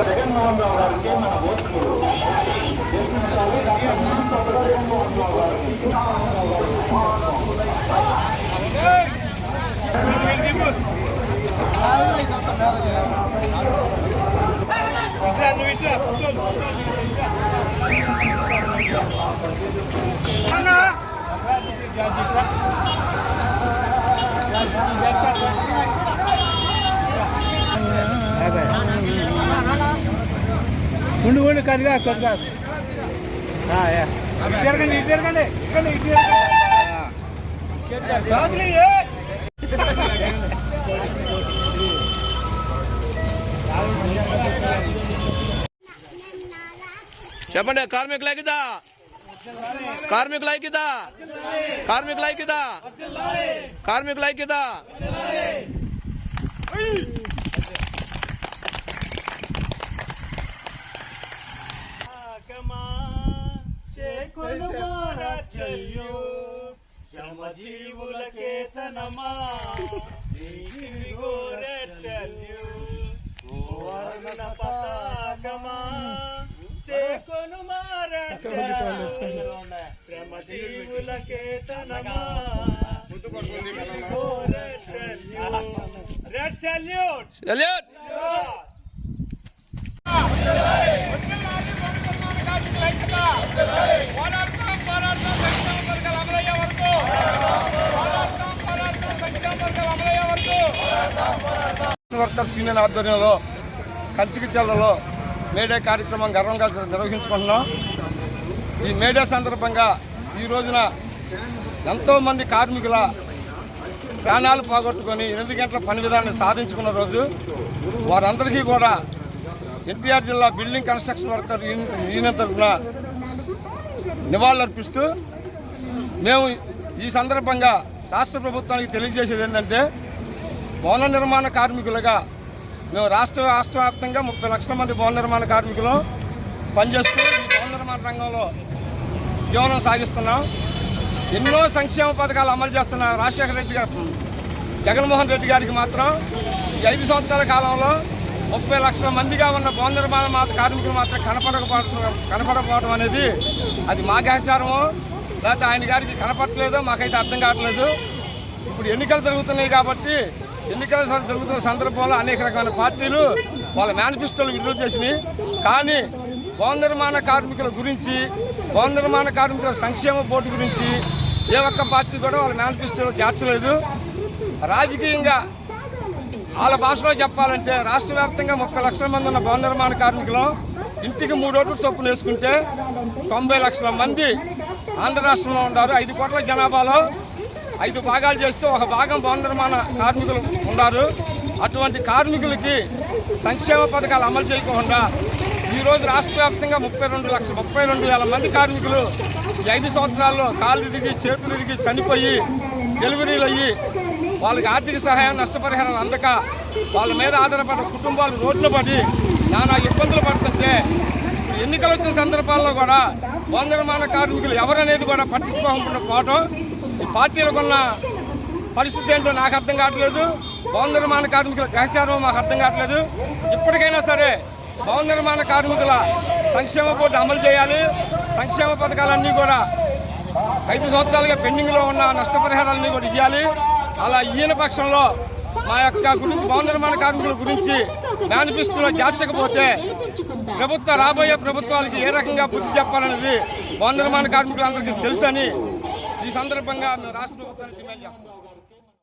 జగన్మోహన్ రావు గారికి మన ఓట్లు ఉండు ఉండు కదిగా కదిగా తిరగండి ఇటు తిరగండి ఇటు చెప్పండి. కార్మికుల ఐక్యత, కార్మికుల ఐక్యత, కార్మికుల ఐక్యత, కార్మికుల ఐక్యత. శ్రమజీవులకేతనమా పతాకమా చేకొను శ్రమజీవులకేతనమా red salute salute. Workers union ఆధ్వర్యంలో కంచికిచర్లలో మేడే కార్యక్రమం గర్వంగా నిర్వహించుకుంటున్నాం. ఈ మేడే సందర్భంగా ఈ రోజున ఎంతోమంది కార్మికుల ప్రాణాలు పోగొట్టుకొని 8 గంటల పని విధానాన్ని సాధించుకున్న రోజు. వారందరికీ కూడా ఎన్టీఆర్ జిల్లా బిల్డింగ్ కన్స్ట్రక్షన్ వర్కర్ యూనియన్ తరఫున నివాళులర్పిస్తూ మేము ఈ సందర్భంగా రాష్ట్ర ప్రభుత్వానికి తెలియజేసేది ఏంటంటే, భవన నిర్మాణ కార్మికులుగా మేము రాష్ట్ర వ్యాప్తంగా 30 లక్షల మంది భవన నిర్మాణ కార్మికులు పనిచేస్తూ ఈ భవన నిర్మాణ రంగంలో జీవనం సాగిస్తున్నాం. ఎన్నో సంక్షేమ పథకాలు అమలు చేస్తున్న రాజశేఖర రెడ్డి గారు, జగన్మోహన్ రెడ్డి గారికి మాత్రం ఈ 5 సంవత్సరాల కాలంలో 30 లక్షల మందిగా ఉన్న భవన నిర్మాణ కార్మికులు మాత్రం కనపడకపోవడం అనేది అది మా గ్రహచారమో లేకపోతే ఆయన గారికి కనపడలేదో మాకైతే అర్థం కావట్లేదు. ఇప్పుడు ఎన్నికలు జరుగుతున్నాయి కాబట్టి ఎన్నికలు జరుగుతున్న సందర్భంలో అనేక రకమైన పార్టీలు వాళ్ళ మేనిఫెస్టోలు విడుదల చేసినాయి. కానీ భవన నిర్మాణ కార్మికుల గురించి, భవన నిర్మాణ కార్మికుల సంక్షేమ బోర్డు గురించి ఏ ఒక్క పార్టీ కూడా వాళ్ళ మేనిఫెస్టోలో చేర్చలేదు. రాజకీయంగా వాళ్ళ భాషలో చెప్పాలంటే రాష్ట్ర వ్యాప్తంగా 30 లక్షల మంది ఉన్న భవన నిర్మాణ కార్మికులు ఇంటికి 3 ఓట్లు చొప్పున వేసుకుంటే 90 లక్షల మంది ఆంధ్ర రాష్ట్రంలో ఉన్నారు. 5 కోట్ల జనాభాలో 5 భాగాలు చేస్తూ 1 భాగం భవన నిర్మాణ కార్మికులు ఉన్నారు. అటువంటి కార్మికులకి సంక్షేమ పథకాలు అమలు చేయకుండా ఈరోజు రాష్ట్ర వ్యాప్తంగా 32,32,000 మంది కార్మికులు ఈ 5 సంవత్సరాల్లో కాళ్ళు ఇరిగి చేతులు ఇరిగి చనిపోయి డెలివరీలు అయ్యి వాళ్ళకి ఆర్థిక సహాయం నష్టపరిహారాలు అందక వాళ్ళ మీద ఆధారపడ్డ కుటుంబాలు రోడ్లు పడి నానా ఇబ్బందులు పడుతుంటే ఎన్నికలు వచ్చిన సందర్భాల్లో కూడా భవన నిర్మాణ కార్మికులు ఎవరనేది కూడా పట్టించుకోకుండా పోవటం, ఈ పార్టీలకు ఉన్న పరిస్థితి ఏంటో నాకు అర్థం కావట్లేదు. భవన నిర్మాణ కార్మికుల గ్రహచారం మాకు అర్థం కావట్లేదు. ఇప్పటికైనా సరే భవన నిర్మాణ కార్మికుల సంక్షేమ బోర్డు అమలు చేయాలి. సంక్షేమ పథకాలన్నీ కూడా 5 సంవత్సరాలుగా పెండింగ్లో ఉన్న నష్టపరిహారాలన్నీ కూడా ఇవ్వాలి. అలా ఇయ్యని పక్షంలో మా యొక్క గురించి భవన నిర్మాణ కార్మికుల గురించి మేనిఫెస్టోలో చేర్చకపోతే రాబోయే ప్రభుత్వాలకి ఏ రకంగా బుద్ధి చెప్పాలనేది భవన నిర్మాణ కార్మికులందరికీ తెలుసని ఈ సందర్భంగా మేము రాష్ట్ర ప్రభుత్వానికి డిమాండ్ చేస్తున్నాం.